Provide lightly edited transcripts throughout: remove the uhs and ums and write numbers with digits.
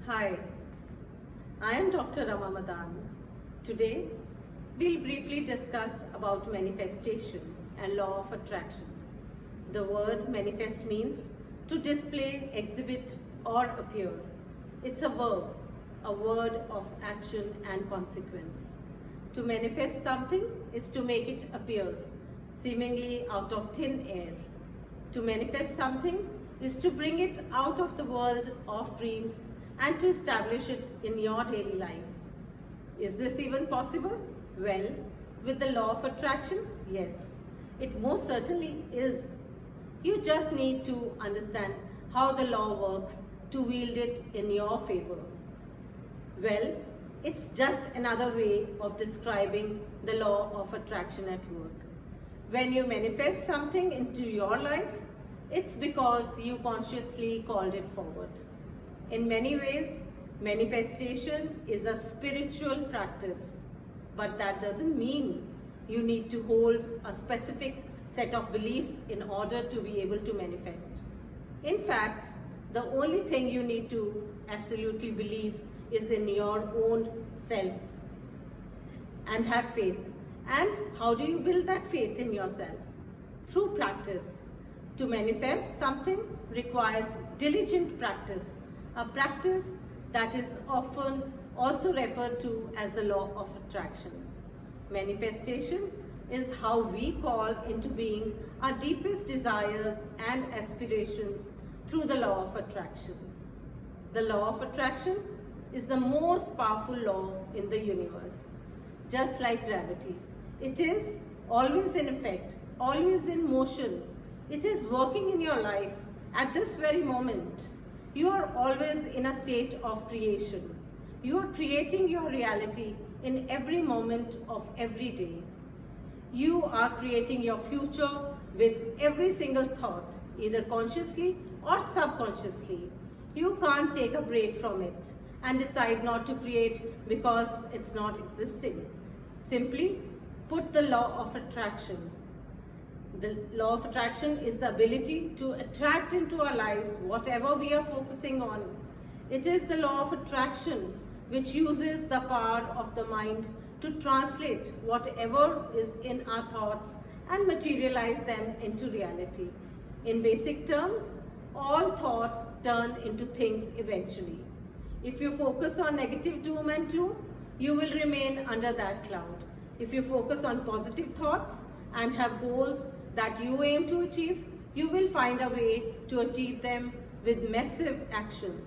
Hi, I am Dr. Rama Madan. Today, we'll briefly discuss about manifestation and law of attraction. The word manifest means to display, exhibit, or appear. It's a verb, a word of action and consequence. To manifest something is to make it appear, seemingly out of thin air. To manifest something is to bring it out of the world of dreams and to establish it in your daily life. Is this even possible? Well, with the law of attraction, yes, it most certainly is. You just need to understand how the law works to wield it in your favor. Well, it's just another way of describing the law of attraction at work. When you manifest something into your life, it's because you consciously called it forward. In many ways, manifestation is a spiritual practice, but that doesn't mean you need to hold a specific set of beliefs in order to be able to manifest. In fact, the only thing you need to absolutely believe is in your own self and have faith. And how do you build that faith in yourself? Through practice. To manifest something requires diligent practice, a practice that is often also referred to as the law of attraction. Manifestation is how we call into being our deepest desires and aspirations through the law of attraction. The law of attraction is the most powerful law in the universe. Just like gravity, it is always in effect, always in motion. It is working in your life at this very moment. You are always in a state of creation. You are creating your reality in every moment of every day. You are creating your future with every single thought, either consciously or subconsciously. You can't take a break from it and decide not to create because it's not existing. Simply put the law of attraction. The law of attraction is the ability to attract into our lives whatever we are focusing on. It is the law of attraction which uses the power of the mind to translate whatever is in our thoughts and materialize them into reality. In basic terms, all thoughts turn into things eventually. If you focus on negative doom and gloom, you will remain under that cloud. If you focus on positive thoughts and have goals that you aim to achieve, you will find a way to achieve them with massive action.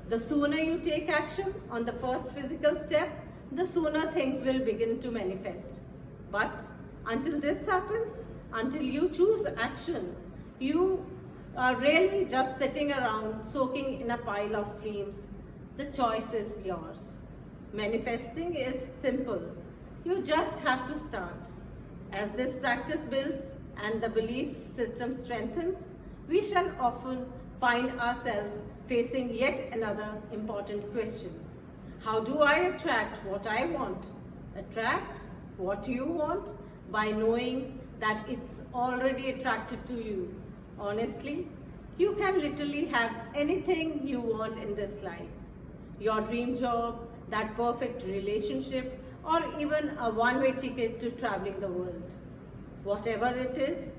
The sooner you take action on the first physical step, the sooner things will begin to manifest. But until this happens, until you choose action, you are really just sitting around soaking in a pile of dreams. The choice is yours. Manifesting is simple. You just have to start. As this practice builds and the belief system strengthens, we shall often find ourselves facing yet another important question. How do I attract what I want? Attract what you want by knowing that it's already attracted to you. Honestly, you can literally have anything you want in this life. Your dream job, that perfect relationship, or even a one-way ticket to traveling the world. Whatever it is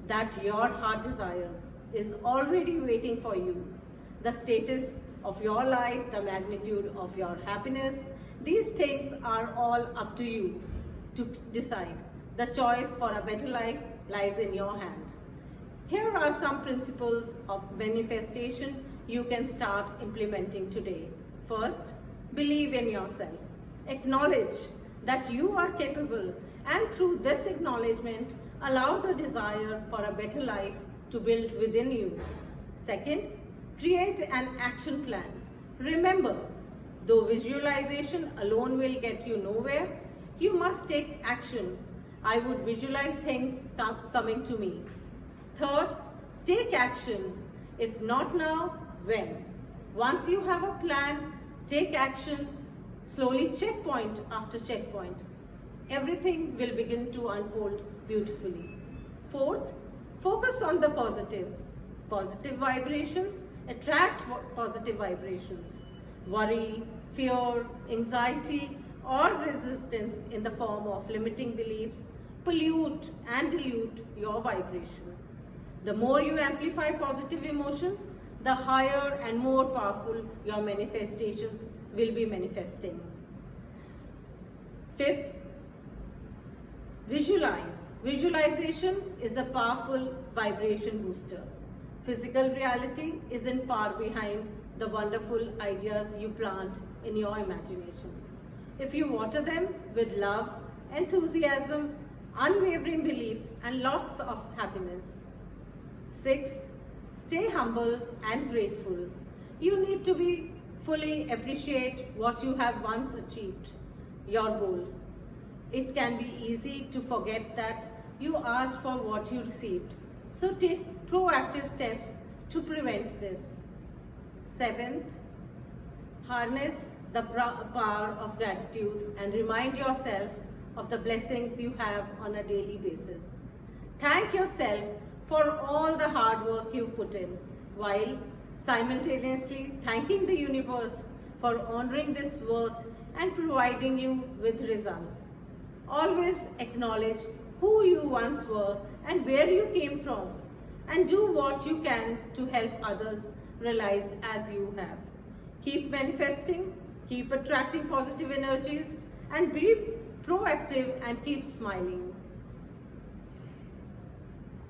that your heart desires is already waiting for you. The status of your life, the magnitude of your happiness, these things are all up to you to decide. The choice for a better life lies in your hand. Here are some principles of manifestation you can start implementing today. First, believe in yourself. Acknowledge that you are capable, and through this acknowledgement, allow the desire for a better life to build within you. Second, create an action plan. Remember, though visualization alone will get you nowhere, you must take action. I would visualize things coming to me. Third, take action. If not now, when? Once you have a plan, take action. Slowly, checkpoint after checkpoint. Everything will begin to unfold beautifully. Fourth, focus on the positive. Positive vibrations attract positive vibrations. Worry, fear, anxiety, or resistance in the form of limiting beliefs pollute and dilute your vibration. The more you amplify positive emotions, the higher and more powerful your manifestations will be manifesting. Fifth, visualize. Visualization is a powerful vibration booster. Physical reality isn't far behind the wonderful ideas you plant in your imagination. If you water them with love, enthusiasm, unwavering belief, and lots of happiness. Sixth, stay humble and grateful. You need to be fully appreciate what you have once achieved, your goal. It can be easy to forget that you asked for what you received. So take proactive steps to prevent this. Seventh, harness the power of gratitude and remind yourself of the blessings you have on a daily basis. Thank yourself for all the hard work you've put in, while simultaneously thanking the universe for honoring this work and providing you with results. Always acknowledge who you once were and where you came from, and do what you can to help others realize as you have. Keep manifesting, keep attracting positive energies, and be proactive and keep smiling.